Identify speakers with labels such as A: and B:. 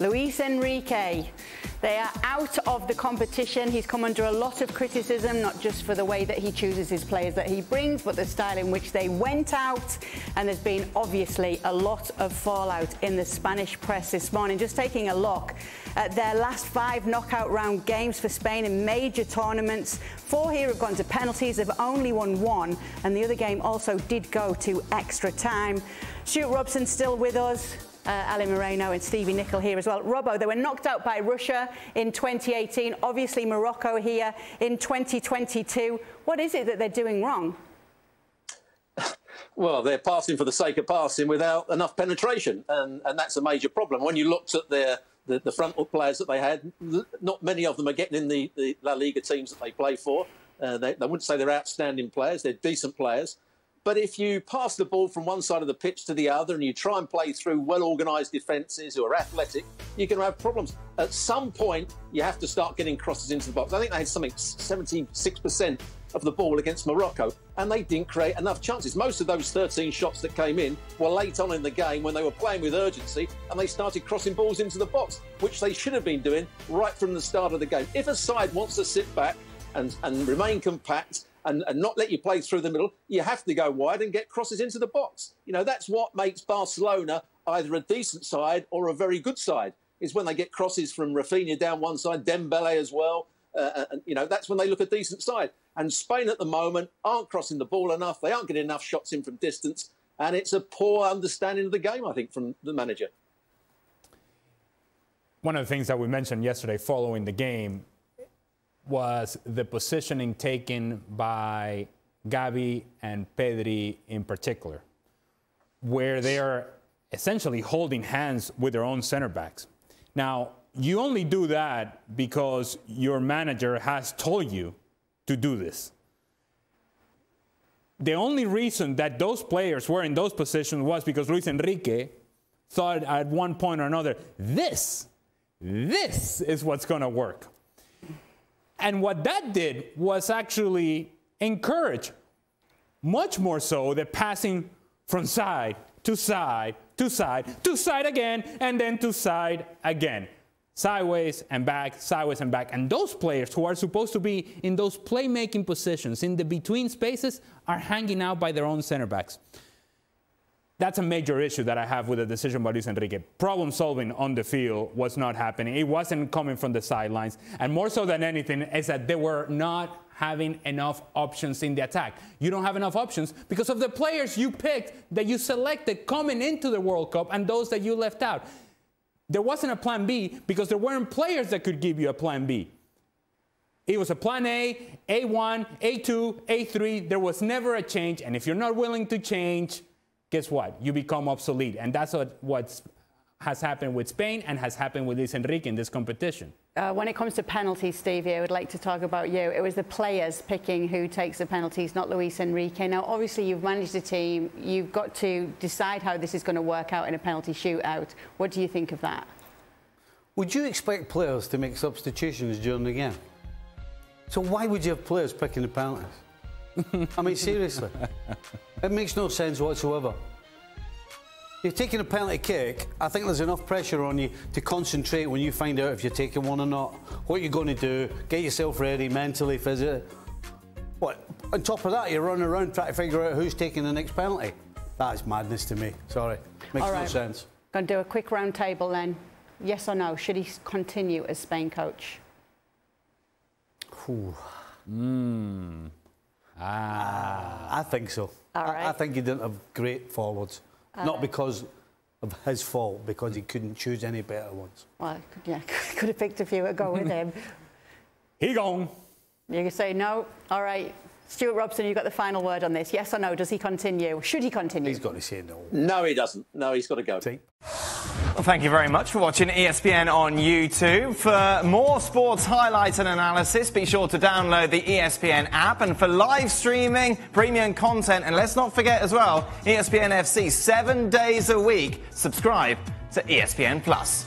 A: Luis Enrique. They are out of the competition. He's come under a lot of criticism, not just for the way that he chooses his players that he brings, but the style in which they went out. And there's been obviously a lot of fallout in the Spanish press this morning. Just taking a look at their last 5 knockout round games for Spain in major tournaments. 4 here have gone to penalties. They've only won 1, and the other game also did go to extra time. Stewart Robson still with us. Ale Moreno and Stevie Nicol here as well. Robbo, they were knocked out by Russia in 2018. Obviously, Morocco here in 2022. What is it that they're doing wrong?
B: Well, they're passing for the sake of passing without enough penetration, and that's a major problem. When you looked at the front players that they had, not many of them are getting in the La Liga teams that they play for. They wouldn't say they're outstanding players. They're decent players. But if you pass the ball from one side of the pitch to the other and you try and play through well-organised defences who are athletic, you're going to have problems. At some point, you have to start getting crosses into the box. I think they had something 76% of the ball against Morocco, and they didn't create enough chances. Most of those 13 shots that came in were late on in the game when they were playing with urgency and they started crossing balls into the box, which they should have been doing right from the start of the game. If a side wants to sit back and remain compact and not let you play through the middle, you have to go wide and get crosses into the box. You know, that's what makes Barcelona either a decent side or a very good side, is when they get crosses from Rafinha down one side, Dembele as well. You know, that's when they look a decent side. And Spain at the moment aren't crossing the ball enough. They aren't getting enough shots in from distance. And it's a poor understanding of the game, I think, from the manager.
C: One of the things that we mentioned yesterday following the game was the positioning taken by Gavi and Pedri in particular, where they are essentially holding hands with their own center backs. Now, you only do that because your manager has told you to do this. The only reason that those players were in those positions was because Luis Enrique thought at one point or another, this is what's going to work. And what that did was actually encourage, much more so, the passing from side to side to side to side again, and then to side again. Sideways and back, sideways and back. And those players who are supposed to be in those playmaking positions, in the between spaces, are hanging out by their own center backs. That's a major issue that I have with the decision by Luis Enrique. Problem solving on the field was not happening. It wasn't coming from the sidelines. And more so than anything is that they were not having enough options in the attack. You don't have enough options because of the players you picked, that you selected coming into the World Cup, and those that you left out. There wasn't a plan B because there weren't players that could give you a plan B. It was a plan A, A1, A2, A3. There was never a change. And if you're not willing to change, guess what? You become obsolete. And that's what has happened with Spain and has happened with Luis Enrique in this competition.
A: When it comes to penalties, Stevie, I would like to talk about you. It was the players picking who takes the penalties, not Luis Enrique. Now, obviously, you've managed the team. You've got to decide how this is going to work out in a penalty shootout. What do you think of that?
D: Would you expect players to make substitutions during the game? So why would you have players picking the penalties? I mean, seriously. It makes no sense whatsoever. You're taking a penalty kick. I think there's enough pressure on you to concentrate when you find out if you're taking one or not, what you're going to do, get yourself ready mentally, physically. What? On top of that, you're running around trying to figure out who's taking the next penalty. That is madness to me. Sorry. Makes no sense.
A: Going to do a quick round table then. Yes or no? Should he continue as Spain coach?
D: I think so.
A: All right.
D: I think he didn't have great forwards. Not because of his fault, because he couldn't choose any better ones.
A: Well, yeah, could have picked a few to go with him.
C: He gone.
A: You can say no. All right. Stewart Robson, you've got the final word on this. Yes or no? Does he continue? Should he continue?
D: He's got to say no.
B: No, he doesn't. No, he's got to go.
D: See?
E: Well, thank you very much for watching ESPN on YouTube. For more sports highlights and analysis, be sure to download the ESPN app. And for live streaming, premium content, and let's not forget as well, ESPN FC 7 days a week. Subscribe to ESPN+.